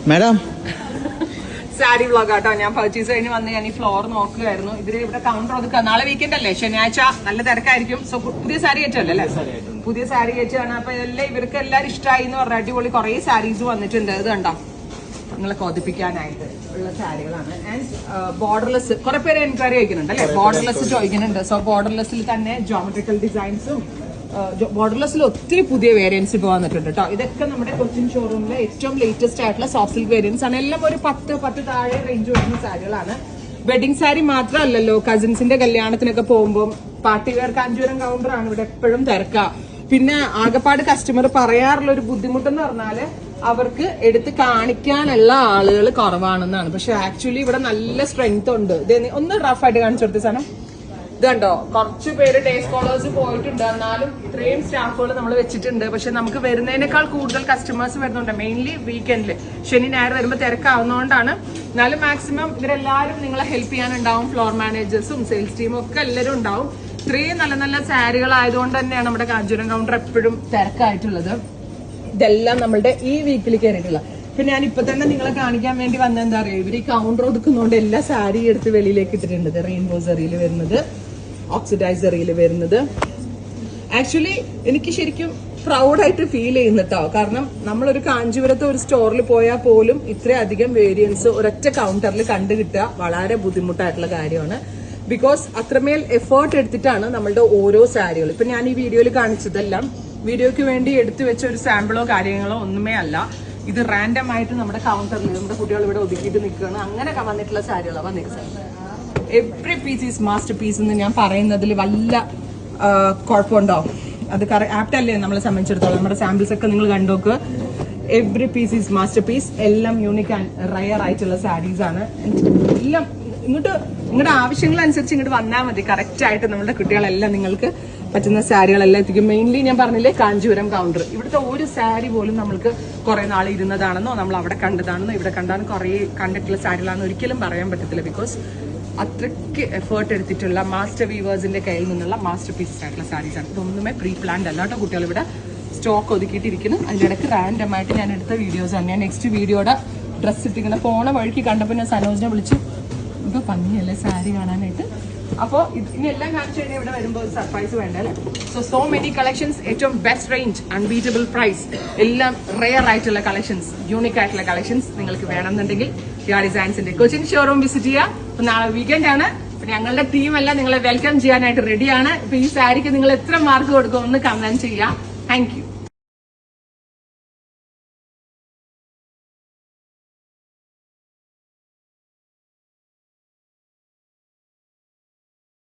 Madam sari vlog ആട്ടോ. ഞാൻ purchase കഴിഞ്ഞ് വന്ന് ഞാൻ ഈ ഫ്ലോർ നോക്കുകയായിരുന്നു. ഇതിൽ ഇവിടെ കൗണ്ടർ ഒതുക്കുക. നാളെ വീക്കെൻഡ് അല്ലേ, ശനിയാഴ്ച നല്ല തിരക്കായിരിക്കും. സോ പുതിയ സാരി കയറ്റല്ലേ അല്ലേ? പുതിയ സാരി കയറ്റാണ്. അപ്പൊ ഇതെല്ലാം ഇവർക്ക് എല്ലാവരും ഇഷ്ടമായി എന്ന് പറഞ്ഞ അടിപൊളി കുറെ സാരീസ് വന്നിട്ടുണ്ട്. ഇത് കണ്ടോ, നിങ്ങളെ കൊതിപ്പിക്കാനായിട്ട് ഉള്ള സാരികളാണ്. ആൻഡ് ബോർഡർലെസ് കുറെ പേര് എൻക്വയറി ചോദിക്കുന്നുണ്ട് അല്ലെ, ബോർഡർലെസ് ചോദിക്കുന്നുണ്ട്. സോ ബോർഡർലെസ്സിൽ തന്നെ ജോമെട്രിക്കൽ ഡിസൈൻസും ബോർഡർലെസ്സിൽ ഒത്തിരി പുതിയ വേരിയൻസ് ഇപ്പോൾ വന്നിട്ടുണ്ട് കേട്ടോ. ഇതൊക്കെ നമ്മുടെ കൊച്ചിൻ ഷോറൂമിലെ ഏറ്റവും ലേറ്റസ്റ്റ് ആയിട്ടുള്ള സോഫ്റ്റ് സിൽക്ക് വേരിയൻസ് ആണ്. എല്ലാം ഒരു 10 താഴെ റേഞ്ച് വരുന്ന സാരികളാണ്. വെഡിങ് സാരി മാത്രമല്ലല്ലോ, കസിൻസിന്റെ കല്യാണത്തിനൊക്കെ പോകുമ്പോൾ പാർട്ടി വെയർ കാഞ്ചൂരം കൗണ്ടർ ആണ് ഇവിടെ എപ്പോഴും തിരക്കുക. പിന്നെ ആകെപ്പാട് കസ്റ്റമർ പറയാറുള്ള ഒരു ബുദ്ധിമുട്ടെന്ന് പറഞ്ഞാല് അവർക്ക് എടുത്ത് കാണിക്കാനുള്ള ആളുകൾ കുറവാണെന്നാണ്. പക്ഷെ ആക്ച്വലി ഇവിടെ നല്ല സ്ട്രെങ്ത് ഉണ്ട്. ഒന്ന് റഫായിട്ട് കാണിച്ചു കൊടുത്ത സാധനം ഇത് കണ്ടോ, കുറച്ചു പേര് ഡേ സ്കോളേഴ്സ് പോയിട്ടുണ്ട്, എന്നാലും ഇത്രയും സ്റ്റാഫുകൾ നമ്മൾ വെച്ചിട്ടുണ്ട്. പക്ഷെ നമുക്ക് വരുന്നതിനേക്കാൾ കൂടുതൽ കസ്റ്റമേഴ്സ് വരുന്നുണ്ട്. മെയിൻലി വീക്കെൻഡിൽ ശനി ഞായർ വരുമ്പോൾ തിരക്കാവുന്നതുകൊണ്ടാണ്. എന്നാലും മാക്സിമം ഇവരെല്ലാവരും നിങ്ങളെ ഹെൽപ്പ് ചെയ്യാനുണ്ടാവും. ഫ്ലോർ മാനേജേഴ്സും സെയിൽസ് ടീമും ഒക്കെ എല്ലാവരും ഉണ്ടാവും. ഇത്രയും നല്ല നല്ല സാരികൾ ആയതുകൊണ്ട് തന്നെയാണ് നമ്മുടെ കാഞ്ചൂരം കൗണ്ടർ എപ്പോഴും തിരക്കായിട്ടുള്ളത്. ഇതെല്ലാം നമ്മളുടെ ഈ വീക്കിൽ കയറിയിട്ടുള്ള. പിന്നെ ഞാൻ ഇപ്പൊ തന്നെ നിങ്ങളെ കാണിക്കാൻ വേണ്ടി വന്ന എന്താ പറയുക, ഇവർ ഈ കൗണ്ടർ ഒതുക്കുന്നതുകൊണ്ട് എല്ലാ സാരി എടുത്ത് വെളിയിലേക്ക് ഇട്ടിട്ടുണ്ട്. റെയിൻബോ സെറിയിൽ വരുന്നത്, ഓക്സിഡൈസ് സെറിയിൽ വരുന്നത്. ആക്ച്വലി എനിക്ക് ശരിക്കും പ്രൗഡായിട്ട് ഫീൽ ചെയ്യുന്നുട്ടോ. കാരണം നമ്മളൊരു കാഞ്ചീപുരത്തെ ഒരു സ്റ്റോറിൽ പോയാൽ പോലും ഇത്രയധികം വേരിയൻസ് ഒരൊറ്റ കൗണ്ടറിൽ കണ്ടു കിട്ടുക വളരെ ബുദ്ധിമുട്ടായിട്ടുള്ള കാര്യമാണ്. ബിക്കോസ് അത്രമേൽ എഫേർട്ട് എടുത്തിട്ടാണ് നമ്മളുടെ ഓരോ സാരികളും. ഇപ്പൊ ഞാൻ ഈ വീഡിയോയിൽ കാണിച്ചതെല്ലാം വീഡിയോയ്ക്ക് വേണ്ടി എടുത്തു വെച്ച ഒരു സാമ്പിളോ കാര്യങ്ങളോ ഒന്നുമേ അല്ല. ഇത് റാൻഡം ആയിട്ട് നമ്മുടെ കൗണ്ടറിൽ നമ്മുടെ കുട്ടികൾ ഇവിടെ ഒതുക്കിയിട്ട് നിൽക്കുകയാണ്. അങ്ങനെ വന്നിട്ടുള്ള സാരികളാണ് വന്നിരിക്കുന്നത്. Every piece is master piece എന്ന് ഞാൻ പറയുന്നതിൽ വല്ല കുഴപ്പമുണ്ടോ? അത് ആപ്റ്റ് അല്ലേ നമ്മളെ സംബന്ധിച്ചിടത്തോളം. നമ്മുടെ സാമ്പിൾസ് ഒക്കെ നിങ്ങൾ കണ്ടോക്ക്. Every piece is master piece. എല്ലാം യൂണിക് ആൻഡ് റയർ ആയിട്ടുള്ള സാരീസ് ആണ്. എല്ലാം നിങ്ങളുടെ ആവശ്യങ്ങളനുസരിച്ച് ഇങ്ങോട്ട് വന്നാൽ മതി. കറക്റ്റ് ആയിട്ട് നമ്മുടെ കുട്ടികളെല്ലാം നിങ്ങൾക്ക് പറ്റുന്ന സാരികളെല്ലാം എത്തിക്കും. മെയിൻലി ഞാൻ പറഞ്ഞില്ലേ കാഞ്ചീപുരം കൗണ്ടർ. ഇവിടുത്തെ ഒരു സാരി പോലും നമ്മൾക്ക് കുറെ നാൾ ഇരുന്നതാണെന്നോ നമ്മൾ അവിടെ കണ്ടതാണെന്നോ ഇവിടെ കണ്ടാണ് കുറേ കണ്ടിട്ടുള്ള സാരികളാണെന്ന് ഒരിക്കലും പറയാൻ പറ്റത്തില്ല. ബിക്കോസ് അത്രയ്ക്ക് എഫേർട്ട് എടുത്തിട്ടുള്ള മാസ്റ്റർ വീവേഴ്സിന്റെ കയ്യിൽ നിന്നുള്ള മാസ്റ്റർ പീസസ് ആയിട്ടുള്ള സാരീസ് ആണ്. ഇതൊന്നുമേ പ്രീ പ്ലാൻഡ് അല്ല കേട്ടോ. കുട്ടികൾ ഇവിടെ സ്റ്റോക്ക് ഒതുക്കിയിട്ടിരിക്കുന്നു. അതിൻ്റെ ഇടയ്ക്ക് റാൻഡമായിട്ട് ഞാൻ എടുത്ത വീഡിയോസ് ആണ്. ഞാൻ നെക്സ്റ്റ് വീഡിയോയുടെ ഡ്രസ്സ് ഇട്ടിരിക്കുന്ന പോണ വഴിക്ക് കണ്ടപ്പോൾ ഞാൻ സനോജിനെ വിളിച്ചു, ഇപ്പൊ ഭംഗിയല്ലേ സാരി കാണാനായിട്ട്. അപ്പോൾ ഇനി എല്ലാം കാണിച്ചു കഴിഞ്ഞാൽ ഇവിടെ വരുമ്പോൾ ഒരു സർപ്രൈസ് വേണ്ട അല്ലേ. സോ മെനി കളക്ഷൻസ്, ഏറ്റവും ബെസ്റ്റ് റേഞ്ച്, അൺബീറ്റബിൾ പ്രൈസ്, എല്ലാം റെയർ ആയിട്ടുള്ള കളക്ഷൻസ്, യൂണിക് ആയിട്ടുള്ള കളക്ഷൻസ് നിങ്ങൾക്ക് വേണമെന്നുണ്ടെങ്കിൽ ഹിയ ഡിസൈൻസിന്റെ കൊച്ചിൻ ഷോറൂം വിസിറ്റ് ചെയ്യുക. അപ്പൊ നാളെ വീക്കെൻഡ് ആണ്. ഞങ്ങളുടെ ടീമെല്ലാം നിങ്ങളെ വെൽക്കം ചെയ്യാനായിട്ട് റെഡിയാണ്. ഇപ്പൊ ഈ സാരിക്ക് നിങ്ങൾ എത്ര മാർക്ക് കൊടുക്കും ഒന്ന് കമന്റ് ചെയ്യുക. Thank you.